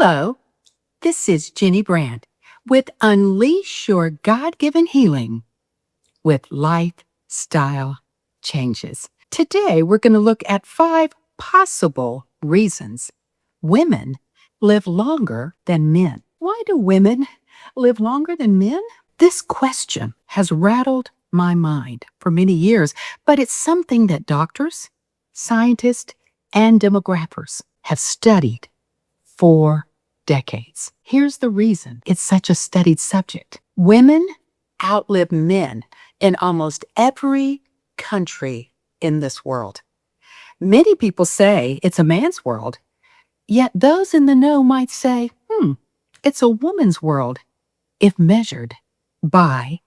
Hello, this is Ginny Brant with Unleash Your God-Given Healing with Lifestyle Changes. Today, we're going to look at 5 possible reasons women live longer than men. Why do women live longer than men? This question has rattled my mind for many years, but it's something that doctors, scientists, and demographers have studied for decades. Here's the reason it's such a studied subject. Women outlive men in almost every country in this world. Many people say it's a man's world, yet those in the know might say, it's a woman's world if measured by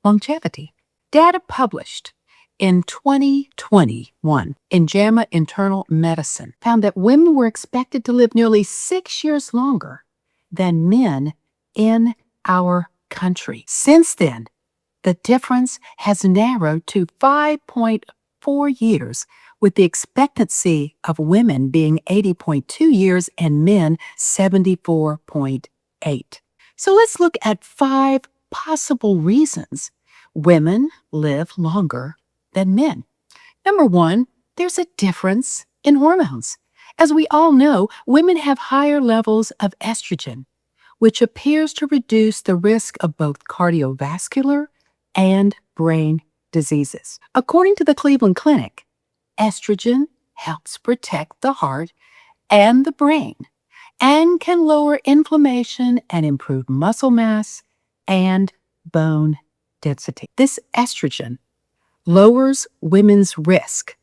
longevity. Data published in 2021 in JAMA Internal Medicine found that women were expected to live nearly 6 years longer than men in our country. Since then, the difference has narrowed to 5.4 years, with the expectancy of women being 80.2 years and men 74.8. So let's look at 5 possible reasons women live longer than men. Number 1, there's a difference in hormones. As we all know, women have higher levels of estrogen, which appears to reduce the risk of both cardiovascular and brain diseases. According to the Cleveland Clinic, estrogen helps protect the heart and the brain and can lower inflammation and improve muscle mass and bone density. This estrogen lowers women's risk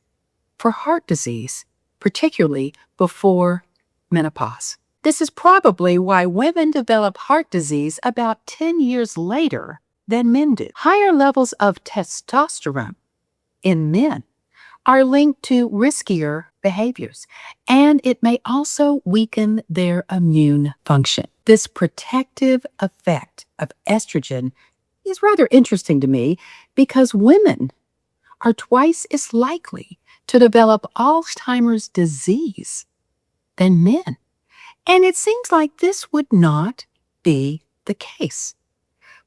for heart disease, particularly before menopause. This is probably why women develop heart disease about 10 years later than men do. Higher levels of testosterone in men are linked to riskier behaviors, and it may also weaken their immune function. This protective effect of estrogen is rather interesting to me because women are twice as likely to develop Alzheimer's disease than men. And it seems like this would not be the case.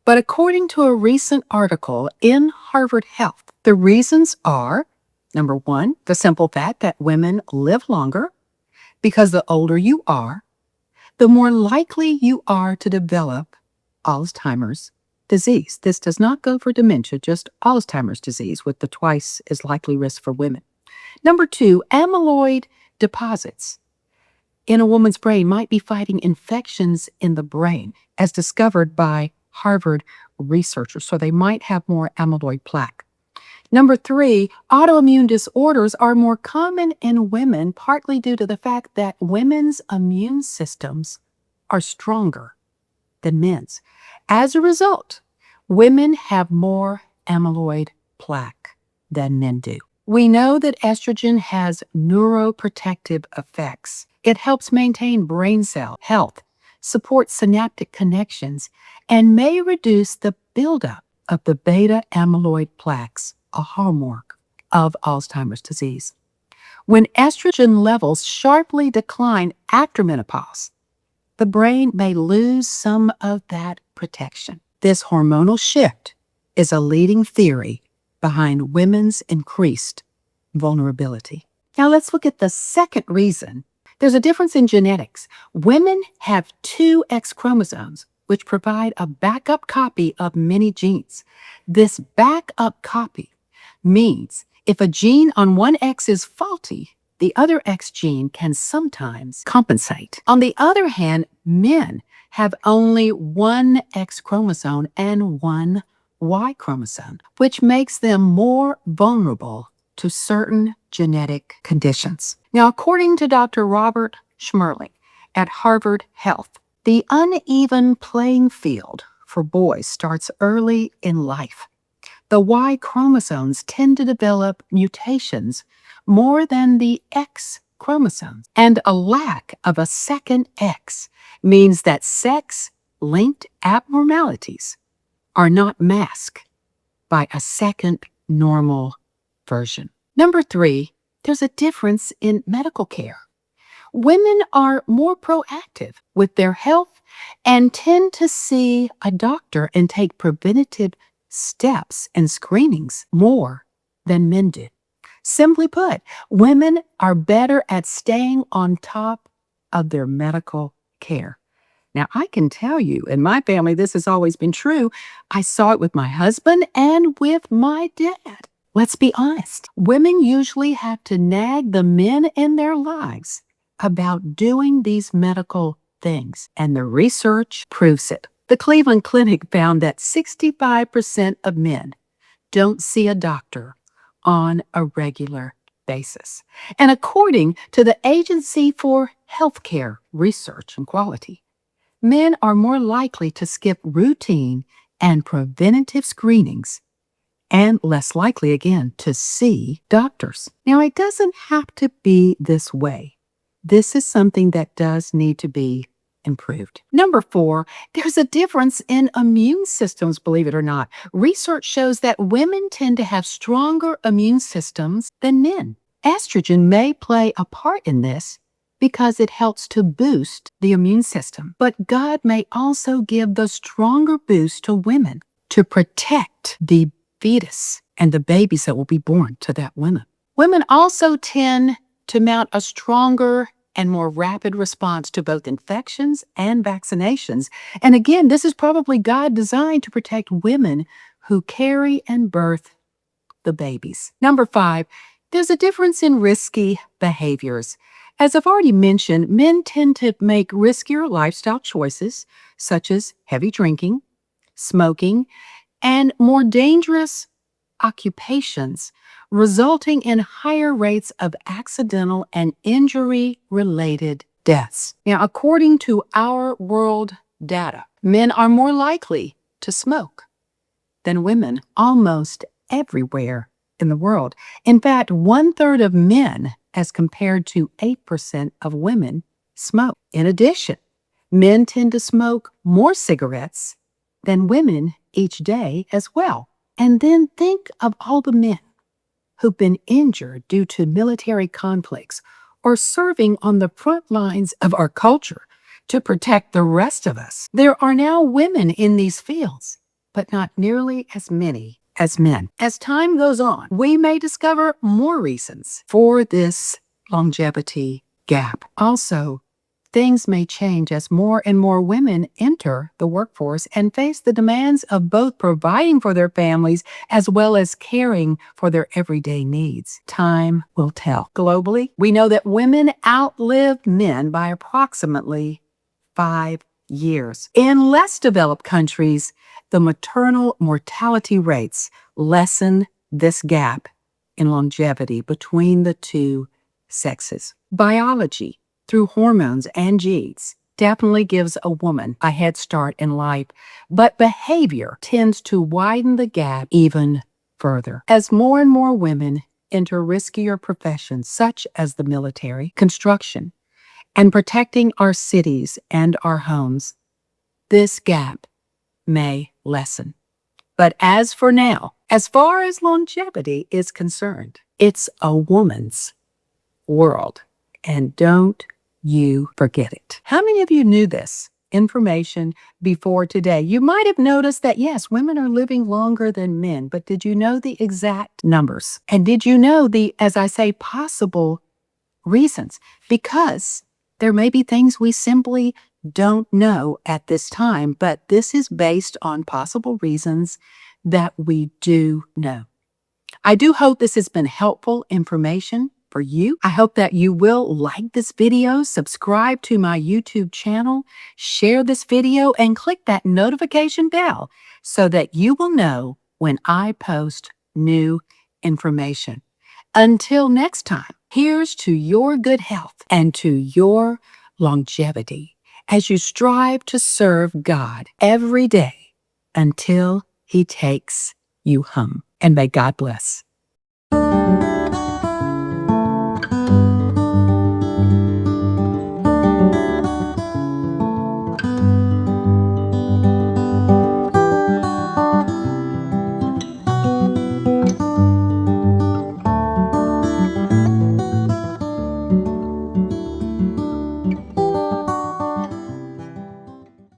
But according to a recent article in Harvard Health, the reasons are, number 1, the simple fact that women live longer because the older you are, the more likely you are to develop Alzheimer's disease. This does not go for dementia, just Alzheimer's disease with the twice as likely risk for women. Number 2, amyloid deposits in a woman's brain might be fighting infections in the brain, as discovered by Harvard researchers, so they might have more amyloid plaque. Number 3, autoimmune disorders are more common in women, partly due to the fact that women's immune systems are stronger than men's. As a result, women have more amyloid plaque than men do. We know that estrogen has neuroprotective effects. It helps maintain brain cell health, supports synaptic connections, and may reduce the buildup of the beta amyloid plaques, a hallmark of Alzheimer's disease. When estrogen levels sharply decline after menopause, the brain may lose some of that protection. This hormonal shift is a leading theory behind women's increased vulnerability. Now let's look at the second reason. There's a difference in genetics. Women have 2 X chromosomes, which provide a backup copy of many genes. This backup copy means if a gene on one X is faulty, the other X gene can sometimes compensate. On the other hand, men have only 1 X chromosome and 1 Y chromosome, which makes them more vulnerable to certain genetic conditions. Now, according to Dr. Robert Shmerling at Harvard Health, the uneven playing field for boys starts early in life. The Y chromosomes tend to develop mutations more than the X chromosomes, and a lack of a second X means that sex-linked abnormalities are not masked by a second normal version. Number 3, there's a difference in medical care. Women are more proactive with their health and tend to see a doctor and take preventative steps and screenings more than men do. Simply put, women are better at staying on top of their medical care. Now, I can tell you, in my family, this has always been true. I saw it with my husband and with my dad. Let's be honest. Women usually have to nag the men in their lives about doing these medical things, and the research proves it. The Cleveland Clinic found that 65% of men don't see a doctor on a regular basis. And according to the Agency for Healthcare Research and Quality, men are more likely to skip routine and preventative screenings and less likely, again, to see doctors. Now, it doesn't have to be this way. This is something that does need to be improved. Number 4, there's a difference in immune systems, believe it or not. Research shows that women tend to have stronger immune systems than men. Estrogen may play a part in this because it helps to boost the immune system. But God may also give the stronger boost to women to protect the fetus and the babies that will be born to that woman. Women also tend to mount a stronger and more rapid response to both infections and vaccinations. And again, this is probably God designed to protect women who carry and birth the babies. Number 5, there's a difference in risky behaviors. As I've already mentioned, men tend to make riskier lifestyle choices, such as heavy drinking, smoking, and more dangerous occupations, resulting in higher rates of accidental and injury-related deaths. Now, according to our world data, men are more likely to smoke than women almost everywhere in the world. In fact, 1/3 of men, as compared to 8% of women, smoke. In addition, men tend to smoke more cigarettes than women each day as well. And then think of all the men who've been injured due to military conflicts or serving on the front lines of our culture to protect the rest of us. There are now women in these fields, but not nearly as many as men. As time goes on, we may discover more reasons for this longevity gap. Also, things may change as more and more women enter the workforce and face the demands of both providing for their families as well as caring for their everyday needs. Time will tell. Globally, we know that women outlive men by approximately 5 years. In less developed countries, the maternal mortality rates lessen this gap in longevity between the two sexes. Biology, through hormones and genes, definitely gives a woman a head start in life, but behavior tends to widen the gap even further. As more and more women enter riskier professions such as the military, construction, and protecting our cities and our homes, this gap may lessen. But as for now, as far as longevity is concerned, it's a woman's world. And don't you forget it. How many of you knew this information before today? You might have noticed that, yes, women are living longer than men, but did you know the exact numbers? And did you know the, as I say, possible reasons? Because there may be things we simply don't know at this time, but this is based on possible reasons that we do know. I do hope this has been helpful information for you. I hope that you will like this video, subscribe to my YouTube channel, share this video, and click that notification bell so that you will know when I post new information. Until next time, here's to your good health and to your longevity as you strive to serve God every day until He takes you home. And may God bless.